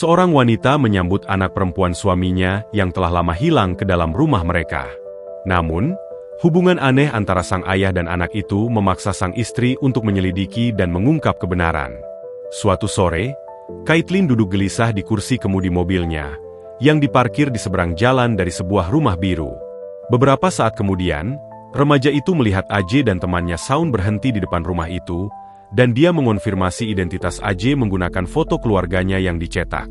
Seorang wanita menyambut anak perempuan suaminya yang telah lama hilang ke dalam rumah mereka. Namun, hubungan aneh antara sang ayah dan anak itu memaksa sang istri untuk menyelidiki dan mengungkap kebenaran. Suatu sore, Caitlin duduk gelisah di kursi kemudi mobilnya, yang diparkir di seberang jalan dari sebuah rumah biru. Beberapa saat kemudian, remaja itu melihat AJ dan temannya Shaun berhenti di depan rumah itu, dan dia mengonfirmasi identitas AJ menggunakan foto keluarganya yang dicetak.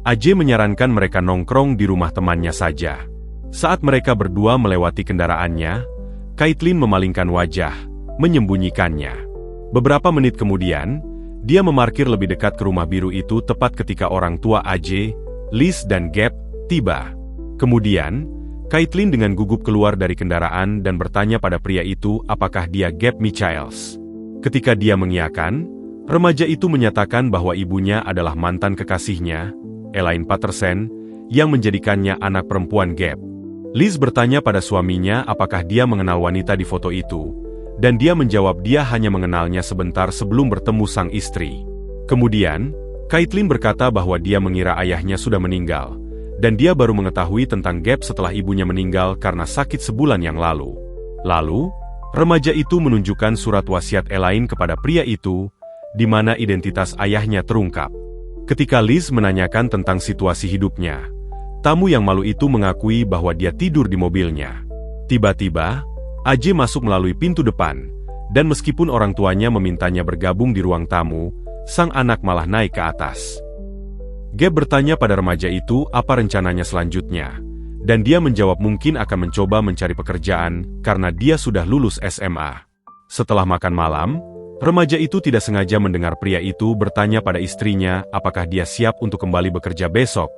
AJ menyarankan mereka nongkrong di rumah temannya saja. Saat mereka berdua melewati kendaraannya, Caitlin memalingkan wajah, menyembunyikannya. Beberapa menit kemudian, dia memarkir lebih dekat ke rumah biru itu tepat ketika orang tua AJ, Liz dan Gabe, tiba. Kemudian, Caitlin dengan gugup keluar dari kendaraan dan bertanya pada pria itu apakah dia Gabe Michaels. Ketika dia mengiyakan, remaja itu menyatakan bahwa ibunya adalah mantan kekasihnya, Elaine Patterson, yang menjadikannya anak perempuan Gabe. Liz bertanya pada suaminya apakah dia mengenal wanita di foto itu, dan dia menjawab dia hanya mengenalnya sebentar sebelum bertemu sang istri. Kemudian, Caitlin berkata bahwa dia mengira ayahnya sudah meninggal, dan dia baru mengetahui tentang Gabe setelah ibunya meninggal karena sakit sebulan yang lalu. Lalu, remaja itu menunjukkan surat wasiat Elaine kepada pria itu, di mana identitas ayahnya terungkap. Ketika Liz menanyakan tentang situasi hidupnya, tamu yang malu itu mengakui bahwa dia tidur di mobilnya. Tiba-tiba, AJ masuk melalui pintu depan, dan meskipun orang tuanya memintanya bergabung di ruang tamu, sang anak malah naik ke atas. Gabe bertanya pada remaja itu apa rencananya selanjutnya, dan dia menjawab mungkin akan mencoba mencari pekerjaan karena dia sudah lulus SMA. Setelah makan malam, remaja itu tidak sengaja mendengar pria itu bertanya pada istrinya apakah dia siap untuk kembali bekerja besok,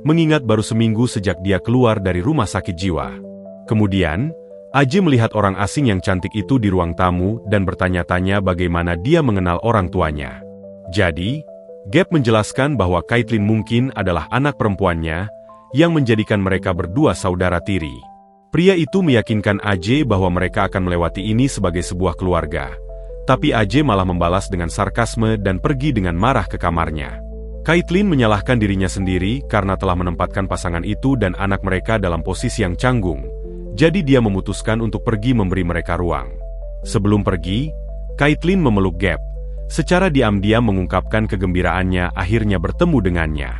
mengingat baru seminggu sejak dia keluar dari rumah sakit jiwa. Kemudian, AJ melihat orang asing yang cantik itu di ruang tamu dan bertanya-tanya bagaimana dia mengenal orang tuanya. Jadi, Gabe menjelaskan bahwa Caitlin mungkin adalah anak perempuannya, yang menjadikan mereka berdua saudara tiri. Pria itu meyakinkan AJ bahwa mereka akan melewati ini sebagai sebuah keluarga. Tapi AJ malah membalas dengan sarkasme dan pergi dengan marah ke kamarnya. Caitlin menyalahkan dirinya sendiri karena telah menempatkan pasangan itu dan anak mereka dalam posisi yang canggung. Jadi dia memutuskan untuk pergi memberi mereka ruang. Sebelum pergi, Caitlin memeluk Gabe. Secara diam-diam mengungkapkan kegembiraannya akhirnya bertemu dengannya.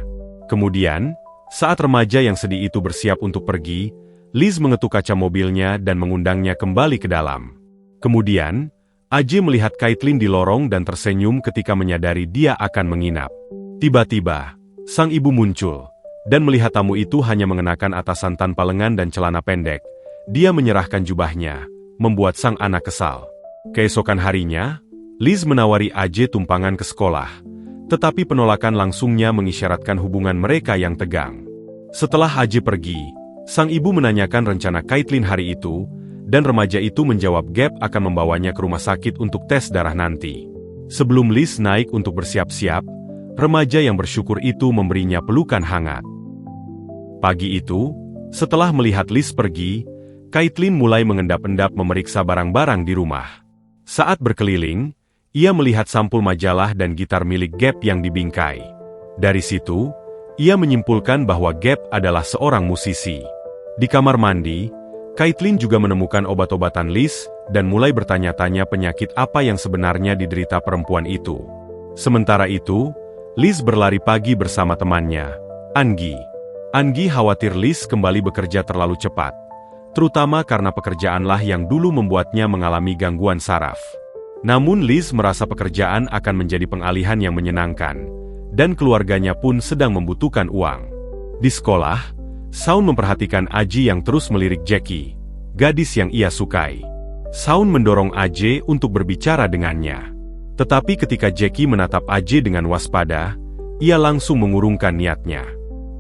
Kemudian, saat remaja yang sedih itu bersiap untuk pergi, Liz mengetuk kaca mobilnya dan mengundangnya kembali ke dalam. Kemudian, AJ melihat Caitlin di lorong dan tersenyum ketika menyadari dia akan menginap. Tiba-tiba, sang ibu muncul, dan melihat tamu itu hanya mengenakan atasan tanpa lengan dan celana pendek. Dia menyerahkan jubahnya, membuat sang anak kesal. Keesokan harinya, Liz menawari AJ tumpangan ke sekolah, tetapi penolakan langsungnya mengisyaratkan hubungan mereka yang tegang. Setelah AJ pergi, sang ibu menanyakan rencana Caitlin hari itu, dan remaja itu menjawab Gabe akan membawanya ke rumah sakit untuk tes darah nanti. Sebelum Liz naik untuk bersiap-siap, remaja yang bersyukur itu memberinya pelukan hangat. Pagi itu, setelah melihat Liz pergi, Caitlin mulai mengendap-endap memeriksa barang-barang di rumah. Saat berkeliling, ia melihat sampul majalah dan gitar milik Gabe yang dibingkai. Dari situ, ia menyimpulkan bahwa Gabe adalah seorang musisi. Di kamar mandi, Caitlin juga menemukan obat-obatan Liz dan mulai bertanya-tanya penyakit apa yang sebenarnya diderita perempuan itu. Sementara itu, Liz berlari pagi bersama temannya, Angie. Angie khawatir Liz kembali bekerja terlalu cepat, terutama karena pekerjaanlah yang dulu membuatnya mengalami gangguan saraf. Namun Liz merasa pekerjaan akan menjadi pengalihan yang menyenangkan, dan keluarganya pun sedang membutuhkan uang. Di sekolah, Shaun memperhatikan AJ yang terus melirik Jackie, gadis yang ia sukai. Shaun mendorong AJ untuk berbicara dengannya. Tetapi ketika Jackie menatap AJ dengan waspada, ia langsung mengurungkan niatnya.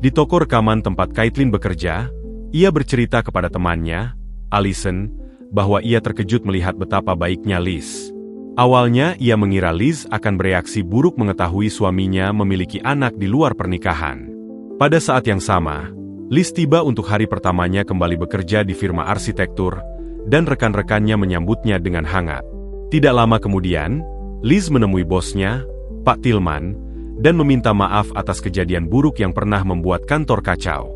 Di toko rekaman tempat Caitlin bekerja, ia bercerita kepada temannya, Allison, bahwa ia terkejut melihat betapa baiknya Liz. Awalnya ia mengira Liz akan bereaksi buruk mengetahui suaminya memiliki anak di luar pernikahan. Pada saat yang sama, Liz tiba untuk hari pertamanya kembali bekerja di firma arsitektur, dan rekan-rekannya menyambutnya dengan hangat. Tidak lama kemudian, Liz menemui bosnya, Pak Tillman, dan meminta maaf atas kejadian buruk yang pernah membuat kantor kacau.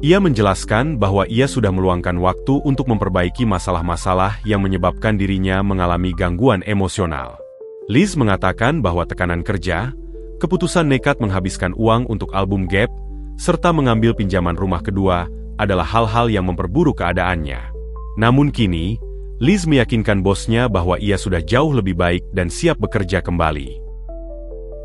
Ia menjelaskan bahwa ia sudah meluangkan waktu untuk memperbaiki masalah-masalah yang menyebabkan dirinya mengalami gangguan emosional. Liz mengatakan bahwa tekanan kerja, keputusan nekat menghabiskan uang untuk album Gap, serta mengambil pinjaman rumah kedua adalah hal-hal yang memperburuk keadaannya. Namun kini, Liz meyakinkan bosnya bahwa ia sudah jauh lebih baik dan siap bekerja kembali.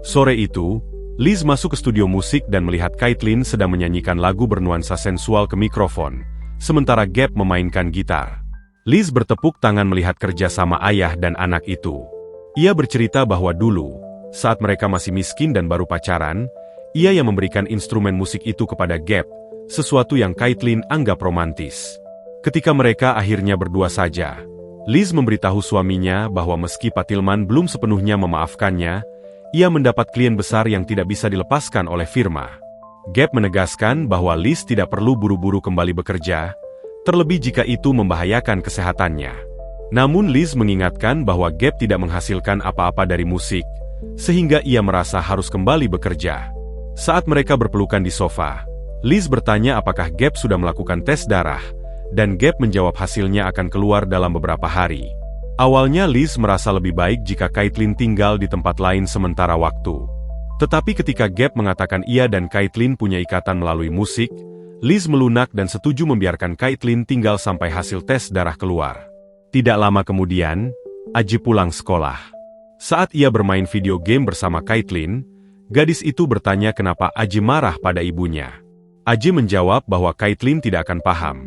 Sore itu, Liz masuk ke studio musik dan melihat Caitlin sedang menyanyikan lagu bernuansa sensual ke mikrofon, sementara Gap memainkan gitar. Liz bertepuk tangan melihat kerja sama ayah dan anak itu. Ia bercerita bahwa dulu, saat mereka masih miskin dan baru pacaran, ia yang memberikan instrumen musik itu kepada Gap, sesuatu yang Caitlin anggap romantis. Ketika mereka akhirnya berdua saja, Liz memberitahu suaminya bahwa meski Pak Tillman belum sepenuhnya memaafkannya, ia mendapat klien besar yang tidak bisa dilepaskan oleh firma. Gap menegaskan bahwa Liz tidak perlu buru-buru kembali bekerja, terlebih jika itu membahayakan kesehatannya. Namun Liz mengingatkan bahwa Gap tidak menghasilkan apa-apa dari musik, sehingga ia merasa harus kembali bekerja. Saat mereka berpelukan di sofa, Liz bertanya apakah Gap sudah melakukan tes darah, dan Gap menjawab hasilnya akan keluar dalam beberapa hari. Awalnya Liz merasa lebih baik jika Caitlin tinggal di tempat lain sementara waktu. Tetapi ketika Gap mengatakan ia dan Caitlin punya ikatan melalui musik, Liz melunak dan setuju membiarkan Caitlin tinggal sampai hasil tes darah keluar. Tidak lama kemudian, Aji pulang sekolah. Saat ia bermain video game bersama Caitlin, gadis itu bertanya kenapa Aji marah pada ibunya. Aji menjawab bahwa Caitlin tidak akan paham.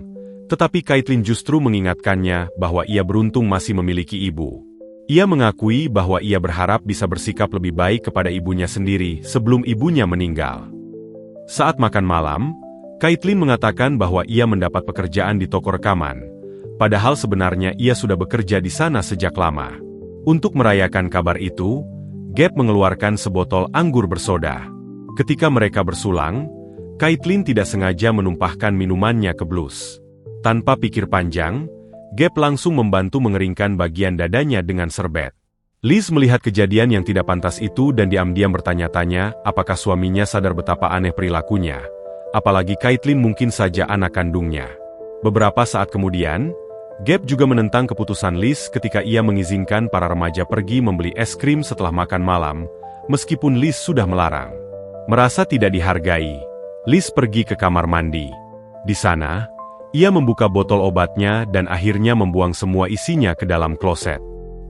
Tetapi Caitlin justru mengingatkannya bahwa ia beruntung masih memiliki ibu. Ia mengakui bahwa ia berharap bisa bersikap lebih baik kepada ibunya sendiri sebelum ibunya meninggal. Saat makan malam, Caitlin mengatakan bahwa ia mendapat pekerjaan di toko rekaman, padahal sebenarnya ia sudah bekerja di sana sejak lama. Untuk merayakan kabar itu, Gap mengeluarkan sebotol anggur bersoda. Ketika mereka bersulang, Caitlin tidak sengaja menumpahkan minumannya ke blus. Tanpa pikir panjang, Gap langsung membantu mengeringkan bagian dadanya dengan serbet. Liz melihat kejadian yang tidak pantas itu dan diam-diam bertanya-tanya apakah suaminya sadar betapa aneh perilakunya. Apalagi Caitlin mungkin saja anak kandungnya. Beberapa saat kemudian, Gap juga menentang keputusan Liz ketika ia mengizinkan para remaja pergi membeli es krim setelah makan malam, meskipun Liz sudah melarang. Merasa tidak dihargai, Liz pergi ke kamar mandi. Di sana, ia membuka botol obatnya dan akhirnya membuang semua isinya ke dalam kloset.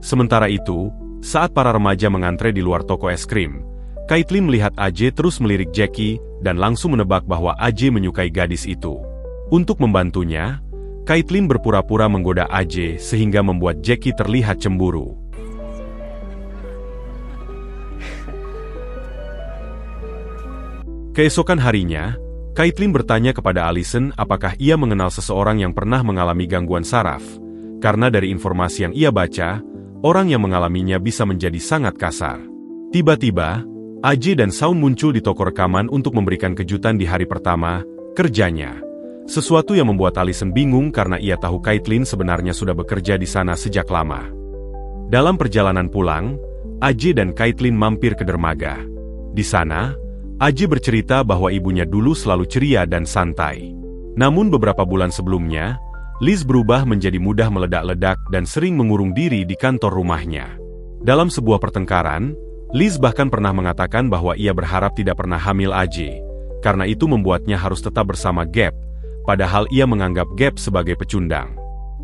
Sementara itu, saat para remaja mengantre di luar toko es krim, Caitlin melihat AJ terus melirik Jackie dan langsung menebak bahwa AJ menyukai gadis itu. Untuk membantunya, Caitlin berpura-pura menggoda AJ sehingga membuat Jackie terlihat cemburu. Keesokan harinya, Caitlin bertanya kepada Allison apakah ia mengenal seseorang yang pernah mengalami gangguan saraf, karena dari informasi yang ia baca, orang yang mengalaminya bisa menjadi sangat kasar. Tiba-tiba, AJ dan Shaun muncul di toko rekaman untuk memberikan kejutan di hari pertama kerjanya. Sesuatu yang membuat Allison bingung karena ia tahu Caitlin sebenarnya sudah bekerja di sana sejak lama. Dalam perjalanan pulang, AJ dan Caitlin mampir ke dermaga. Di sana, AJ bercerita bahwa ibunya dulu selalu ceria dan santai. Namun beberapa bulan sebelumnya, Liz berubah menjadi mudah meledak-ledak dan sering mengurung diri di kantor rumahnya. Dalam sebuah pertengkaran, Liz bahkan pernah mengatakan bahwa ia berharap tidak pernah hamil AJ, karena itu membuatnya harus tetap bersama Gap, padahal ia menganggap Gap sebagai pecundang.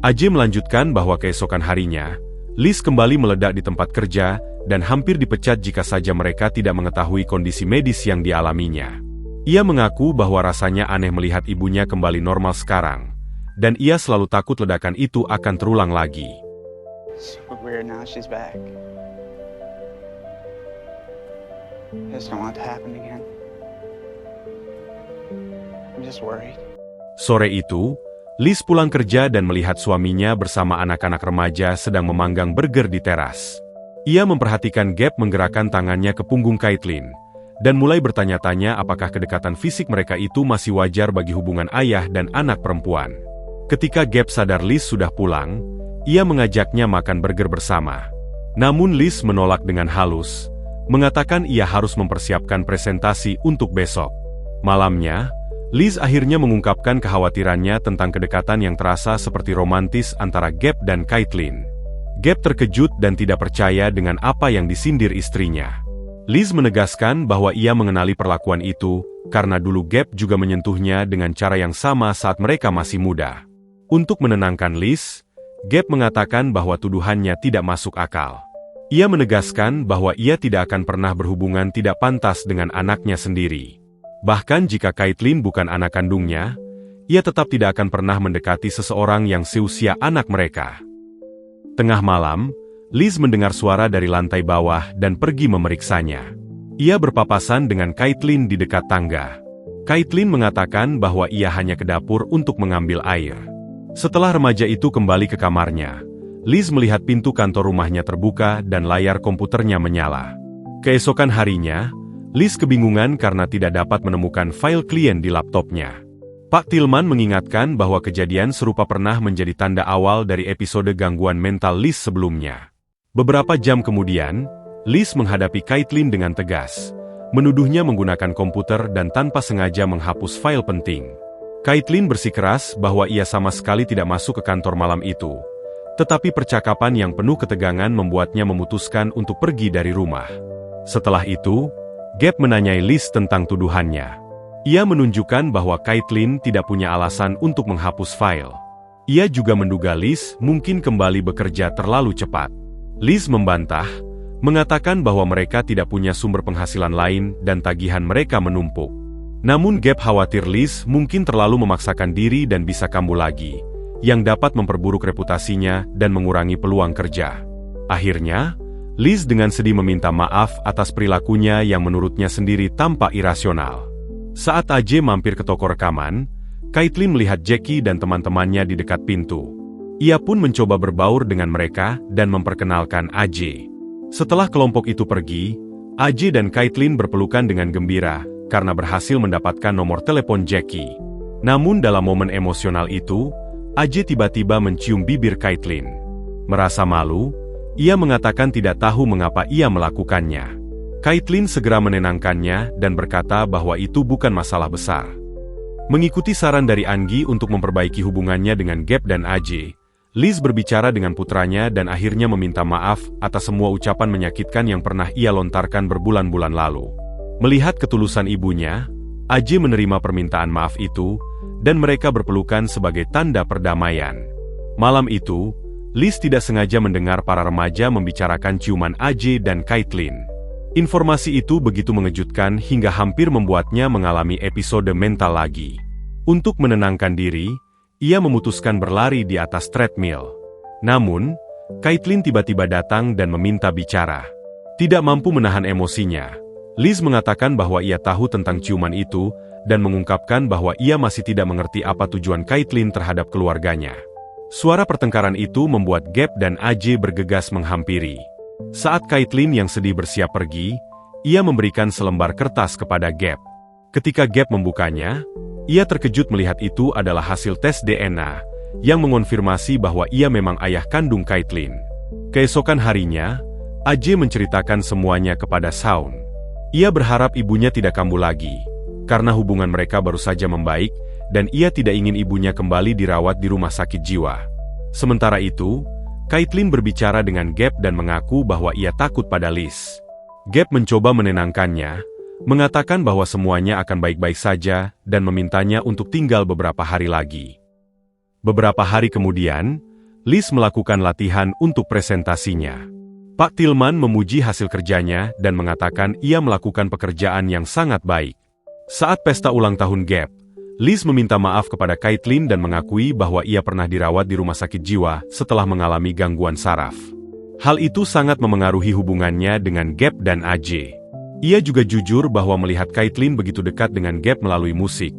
AJ melanjutkan bahwa keesokan harinya, Liz kembali meledak di tempat kerja dan hampir dipecat jika saja mereka tidak mengetahui kondisi medis yang dialaminya. Ia mengaku bahwa rasanya aneh melihat ibunya kembali normal sekarang, dan ia selalu takut ledakan itu akan terulang lagi. So weird now she's back. I just don't want it to happen again. I'm just worried. Sore itu, Liz pulang kerja dan melihat suaminya bersama anak-anak remaja sedang memanggang burger di teras. Ia memperhatikan Gap menggerakkan tangannya ke punggung Caitlin, dan mulai bertanya-tanya apakah kedekatan fisik mereka itu masih wajar bagi hubungan ayah dan anak perempuan. Ketika Gap sadar Liz sudah pulang, ia mengajaknya makan burger bersama. Namun Liz menolak dengan halus, mengatakan ia harus mempersiapkan presentasi untuk besok. Malamnya, Liz akhirnya mengungkapkan kekhawatirannya tentang kedekatan yang terasa seperti romantis antara Gabe dan Caitlin. Gabe terkejut dan tidak percaya dengan apa yang disindir istrinya. Liz menegaskan bahwa ia mengenali perlakuan itu, karena dulu Gabe juga menyentuhnya dengan cara yang sama saat mereka masih muda. Untuk menenangkan Liz, Gabe mengatakan bahwa tuduhannya tidak masuk akal. Ia menegaskan bahwa ia tidak akan pernah berhubungan tidak pantas dengan anaknya sendiri. Bahkan jika Caitlin bukan anak kandungnya, ia tetap tidak akan pernah mendekati seseorang yang seusia anak mereka. Tengah malam, Liz mendengar suara dari lantai bawah dan pergi memeriksanya. Ia berpapasan dengan Caitlin di dekat tangga. Caitlin mengatakan bahwa ia hanya ke dapur untuk mengambil air. Setelah remaja itu kembali ke kamarnya, Liz melihat pintu kantor rumahnya terbuka dan layar komputernya menyala. Keesokan harinya, Liz kebingungan karena tidak dapat menemukan file klien di laptopnya. Pak Tillman mengingatkan bahwa kejadian serupa pernah menjadi tanda awal dari episode gangguan mental Liz sebelumnya. Beberapa jam kemudian, Liz menghadapi Caitlin dengan tegas, menuduhnya menggunakan komputer dan tanpa sengaja menghapus file penting. Caitlin bersikeras bahwa ia sama sekali tidak masuk ke kantor malam itu. Tetapi percakapan yang penuh ketegangan membuatnya memutuskan untuk pergi dari rumah. Setelah itu, Gabe menanyai Liz tentang tuduhannya. Ia menunjukkan bahwa Caitlin tidak punya alasan untuk menghapus file. Ia juga menduga Liz mungkin kembali bekerja terlalu cepat. Liz membantah, mengatakan bahwa mereka tidak punya sumber penghasilan lain dan tagihan mereka menumpuk. Namun Gabe khawatir Liz mungkin terlalu memaksakan diri dan bisa kambuh lagi, yang dapat memperburuk reputasinya dan mengurangi peluang kerja. Akhirnya, Liz dengan sedih meminta maaf atas perilakunya yang menurutnya sendiri tampak irasional. Saat AJ mampir ke toko rekaman, Caitlin melihat Jackie dan teman-temannya di dekat pintu. Ia pun mencoba berbaur dengan mereka dan memperkenalkan AJ. Setelah kelompok itu pergi, AJ dan Caitlin berpelukan dengan gembira karena berhasil mendapatkan nomor telepon Jackie. Namun dalam momen emosional itu, AJ tiba-tiba mencium bibir Caitlin. Merasa malu, ia mengatakan tidak tahu mengapa ia melakukannya. Caitlin segera menenangkannya dan berkata bahwa itu bukan masalah besar. Mengikuti saran dari Anggi untuk memperbaiki hubungannya dengan Gabe dan AJ, Liz berbicara dengan putranya dan akhirnya meminta maaf atas semua ucapan menyakitkan yang pernah ia lontarkan berbulan-bulan lalu. Melihat ketulusan ibunya, AJ menerima permintaan maaf itu, dan mereka berpelukan sebagai tanda perdamaian. Malam itu, Liz tidak sengaja mendengar para remaja membicarakan ciuman AJ dan Caitlin. Informasi itu begitu mengejutkan hingga hampir membuatnya mengalami episode mental lagi. Untuk menenangkan diri, ia memutuskan berlari di atas treadmill. Namun, Caitlin tiba-tiba datang dan meminta bicara. Tidak mampu menahan emosinya, Liz mengatakan bahwa ia tahu tentang ciuman itu dan mengungkapkan bahwa ia masih tidak mengerti apa tujuan Caitlin terhadap keluarganya. Suara pertengkaran itu membuat Gabe dan AJ bergegas menghampiri. Saat Caitlin yang sedih bersiap pergi, ia memberikan selembar kertas kepada Gabe. Ketika Gabe membukanya, ia terkejut melihat itu adalah hasil tes DNA, yang mengonfirmasi bahwa ia memang ayah kandung Caitlin. Keesokan harinya, AJ menceritakan semuanya kepada Shawn. Ia berharap ibunya tidak kambuh lagi, karena hubungan mereka baru saja membaik, dan ia tidak ingin ibunya kembali dirawat di rumah sakit jiwa. Sementara itu, Caitlin berbicara dengan Gabe dan mengaku bahwa ia takut pada Liz. Gabe mencoba menenangkannya, mengatakan bahwa semuanya akan baik-baik saja dan memintanya untuk tinggal beberapa hari lagi. Beberapa hari kemudian, Liz melakukan latihan untuk presentasinya. Pak Tillman memuji hasil kerjanya dan mengatakan ia melakukan pekerjaan yang sangat baik. Saat pesta ulang tahun Gabe, Liz meminta maaf kepada Caitlin dan mengakui bahwa ia pernah dirawat di rumah sakit jiwa setelah mengalami gangguan saraf. Hal itu sangat memengaruhi hubungannya dengan Gabe dan AJ. Ia juga jujur bahwa melihat Caitlin begitu dekat dengan Gabe melalui musik,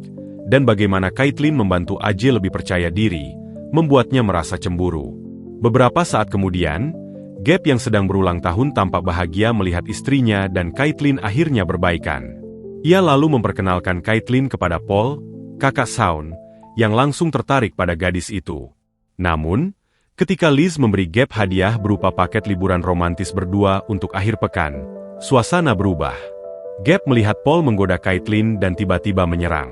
dan bagaimana Caitlin membantu AJ lebih percaya diri, membuatnya merasa cemburu. Beberapa saat kemudian, Gabe yang sedang berulang tahun tampak bahagia melihat istrinya dan Caitlin akhirnya berbaikan. Ia lalu memperkenalkan Caitlin kepada Paul, kakak Shawn, yang langsung tertarik pada gadis itu. Namun, ketika Liz memberi Gabe hadiah berupa paket liburan romantis berdua untuk akhir pekan, suasana berubah. Gabe melihat Paul menggoda Caitlin dan tiba-tiba menyerang.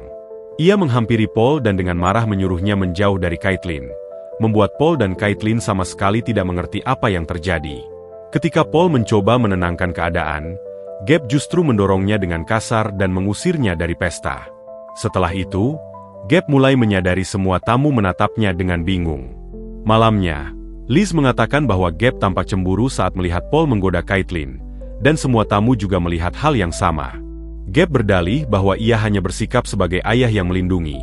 Ia menghampiri Paul dan dengan marah menyuruhnya menjauh dari Caitlin, membuat Paul dan Caitlin sama sekali tidak mengerti apa yang terjadi. Ketika Paul mencoba menenangkan keadaan, Gabe justru mendorongnya dengan kasar dan mengusirnya dari pesta. Setelah itu, Gabe mulai menyadari semua tamu menatapnya dengan bingung. Malamnya, Liz mengatakan bahwa Gabe tampak cemburu saat melihat Paul menggoda Caitlin, dan semua tamu juga melihat hal yang sama. Gabe berdalih bahwa ia hanya bersikap sebagai ayah yang melindungi,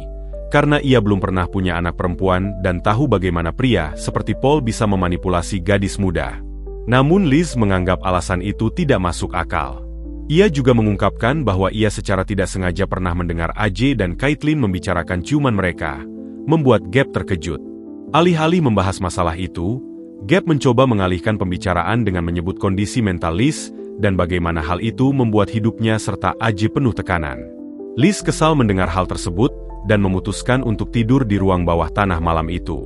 karena ia belum pernah punya anak perempuan dan tahu bagaimana pria seperti Paul bisa memanipulasi gadis muda. Namun Liz menganggap alasan itu tidak masuk akal. Ia juga mengungkapkan bahwa ia secara tidak sengaja pernah mendengar AJ dan Caitlin membicarakan ciuman mereka, membuat Gabe terkejut. Alih-alih membahas masalah itu, Gabe mencoba mengalihkan pembicaraan dengan menyebut kondisi mental Liz dan bagaimana hal itu membuat hidupnya serta AJ penuh tekanan. Liz kesal mendengar hal tersebut dan memutuskan untuk tidur di ruang bawah tanah malam itu.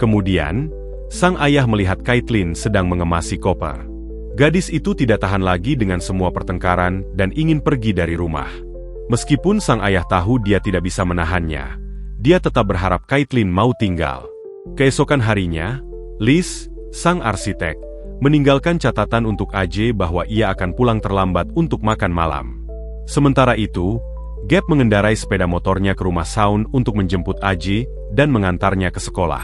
Kemudian, sang ayah melihat Caitlin sedang mengemasi koper. Gadis itu tidak tahan lagi dengan semua pertengkaran dan ingin pergi dari rumah. Meskipun sang ayah tahu dia tidak bisa menahannya, dia tetap berharap Caitlin mau tinggal. Keesokan harinya, Liz, sang arsitek, meninggalkan catatan untuk AJ bahwa ia akan pulang terlambat untuk makan malam. Sementara itu, Gabe mengendarai sepeda motornya ke rumah Shaun untuk menjemput AJ dan mengantarnya ke sekolah.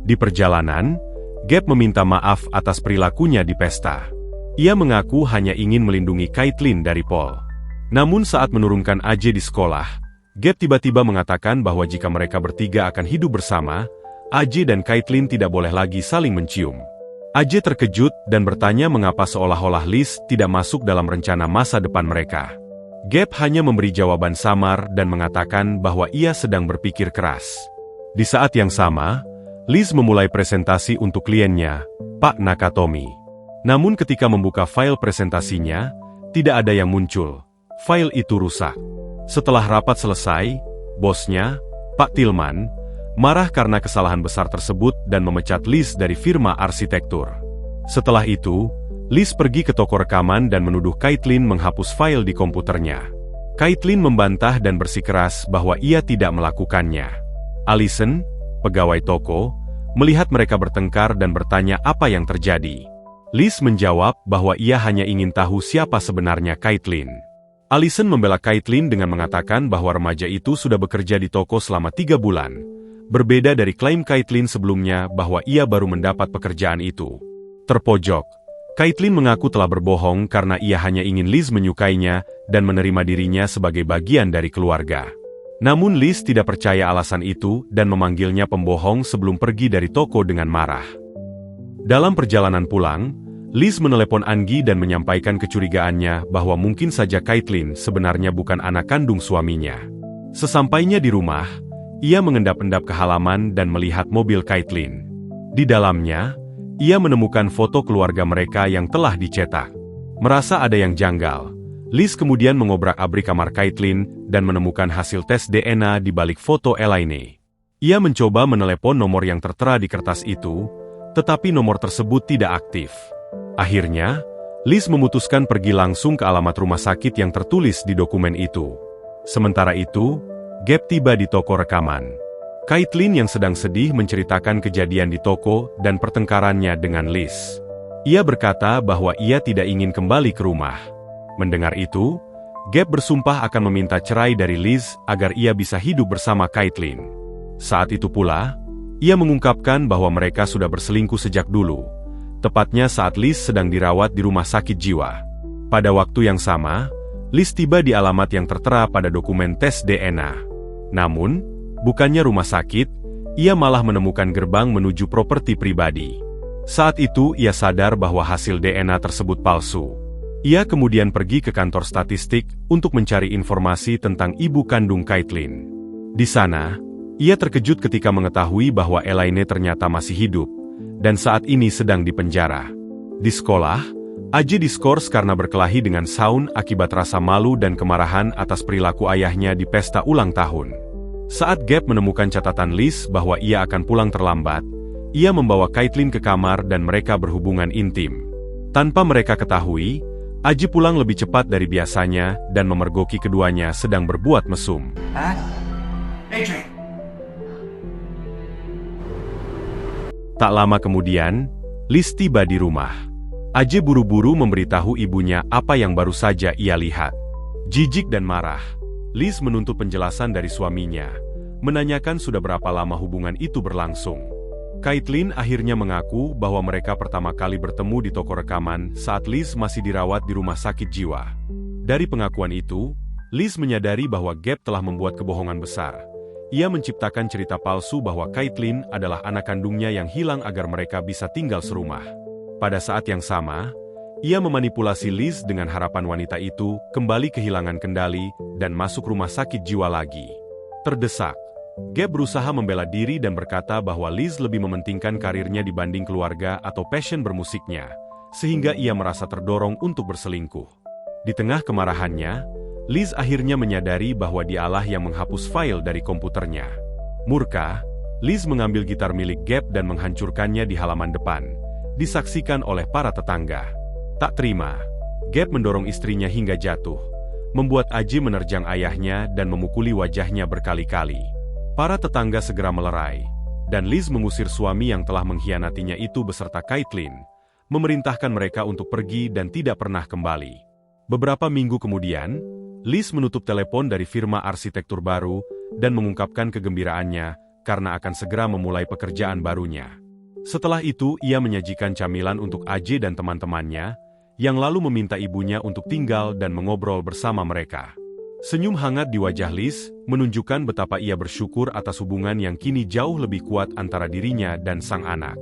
Di perjalanan, Gabe meminta maaf atas perilakunya di pesta. Ia mengaku hanya ingin melindungi Caitlin dari Paul. Namun saat menurunkan AJ di sekolah, Gabe tiba-tiba mengatakan bahwa jika mereka bertiga akan hidup bersama, AJ dan Caitlin tidak boleh lagi saling mencium. AJ terkejut dan bertanya mengapa seolah-olah Liz tidak masuk dalam rencana masa depan mereka. Gabe hanya memberi jawaban samar dan mengatakan bahwa ia sedang berpikir keras. Di saat yang sama, Liz memulai presentasi untuk kliennya, Pak Nakatomi. Namun ketika membuka file presentasinya, tidak ada yang muncul. File itu rusak. Setelah rapat selesai, bosnya, Pak Tillman, marah karena kesalahan besar tersebut dan memecat Liz dari firma arsitektur. Setelah itu, Liz pergi ke toko rekaman dan menuduh Caitlin menghapus file di komputernya. Caitlin membantah dan bersikeras bahwa ia tidak melakukannya. Allison, pegawai toko, melihat mereka bertengkar dan bertanya apa yang terjadi. Liz menjawab bahwa ia hanya ingin tahu siapa sebenarnya Caitlin. Allison membela Caitlin dengan mengatakan bahwa remaja itu sudah bekerja di toko selama 3 bulan. Berbeda dari klaim Caitlin sebelumnya bahwa ia baru mendapat pekerjaan itu. Terpojok, Caitlin mengaku telah berbohong karena ia hanya ingin Liz menyukainya dan menerima dirinya sebagai bagian dari keluarga. Namun Liz tidak percaya alasan itu dan memanggilnya pembohong sebelum pergi dari toko dengan marah. Dalam perjalanan pulang, Liz menelepon Anggi dan menyampaikan kecurigaannya bahwa mungkin saja Caitlin sebenarnya bukan anak kandung suaminya. Sesampainya di rumah, ia mengendap-endap ke halaman dan melihat mobil Caitlin. Di dalamnya, ia menemukan foto keluarga mereka yang telah dicetak. Merasa ada yang janggal, Liz kemudian mengobrak-abrik kamar Caitlin dan menemukan hasil tes DNA di balik foto Elaine. Ia mencoba menelepon nomor yang tertera di kertas itu, tetapi nomor tersebut tidak aktif. Akhirnya, Liz memutuskan pergi langsung ke alamat rumah sakit yang tertulis di dokumen itu. Sementara itu, Gabe tiba di toko rekaman. Caitlin yang sedang sedih menceritakan kejadian di toko dan pertengkarannya dengan Liz. Ia berkata bahwa ia tidak ingin kembali ke rumah. Mendengar itu, Gabe bersumpah akan meminta cerai dari Liz agar ia bisa hidup bersama Caitlin. Saat itu pula, ia mengungkapkan bahwa mereka sudah berselingkuh sejak dulu, tepatnya saat Liz sedang dirawat di rumah sakit jiwa. Pada waktu yang sama, Liz tiba di alamat yang tertera pada dokumen tes DNA. Namun, bukannya rumah sakit, ia malah menemukan gerbang menuju properti pribadi. Saat itu ia sadar bahwa hasil DNA tersebut palsu. Ia kemudian pergi ke kantor statistik untuk mencari informasi tentang ibu kandung Caitlin. Di sana, ia terkejut ketika mengetahui bahwa Elaine ternyata masih hidup, dan saat ini sedang dipenjara. Di sekolah, AJ diskors karena berkelahi dengan Shaun akibat rasa malu dan kemarahan atas perilaku ayahnya di pesta ulang tahun. Saat Gabe menemukan catatan Liz bahwa ia akan pulang terlambat, ia membawa Caitlin ke kamar dan mereka berhubungan intim. Tanpa mereka ketahui, Aji pulang lebih cepat dari biasanya dan memergoki keduanya sedang berbuat mesum. Adrian. Tak lama kemudian, Liz tiba di rumah. Aji buru-buru memberitahu ibunya apa yang baru saja ia lihat. Jijik dan marah, Liz menuntut penjelasan dari suaminya, menanyakan sudah berapa lama hubungan itu berlangsung. Caitlin akhirnya mengaku bahwa mereka pertama kali bertemu di toko rekaman saat Liz masih dirawat di rumah sakit jiwa. Dari pengakuan itu, Liz menyadari bahwa Gabe telah membuat kebohongan besar. Ia menciptakan cerita palsu bahwa Caitlin adalah anak kandungnya yang hilang agar mereka bisa tinggal serumah. Pada saat yang sama, ia memanipulasi Liz dengan harapan wanita itu kembali kehilangan kendali dan masuk rumah sakit jiwa lagi. Terdesak, Gabe berusaha membela diri dan berkata bahwa Liz lebih mementingkan karirnya dibanding keluarga atau passion bermusiknya, sehingga ia merasa terdorong untuk berselingkuh. Di tengah kemarahannya, Liz akhirnya menyadari bahwa dialah yang menghapus file dari komputernya. Murka, Liz mengambil gitar milik Gabe dan menghancurkannya di halaman depan, disaksikan oleh para tetangga. Tak terima, Gabe mendorong istrinya hingga jatuh, membuat Aji menerjang ayahnya dan memukuli wajahnya berkali-kali. Para tetangga segera melerai, dan Liz mengusir suami yang telah mengkhianatinya itu beserta Caitlin, memerintahkan mereka untuk pergi dan tidak pernah kembali. Beberapa minggu kemudian, Liz menutup telepon dari firma arsitektur baru dan mengungkapkan kegembiraannya karena akan segera memulai pekerjaan barunya. Setelah itu, ia menyajikan camilan untuk Aji dan teman-temannya, yang lalu meminta ibunya untuk tinggal dan mengobrol bersama mereka. Senyum hangat di wajah Liz menunjukkan betapa ia bersyukur atas hubungan yang kini jauh lebih kuat antara dirinya dan sang anak.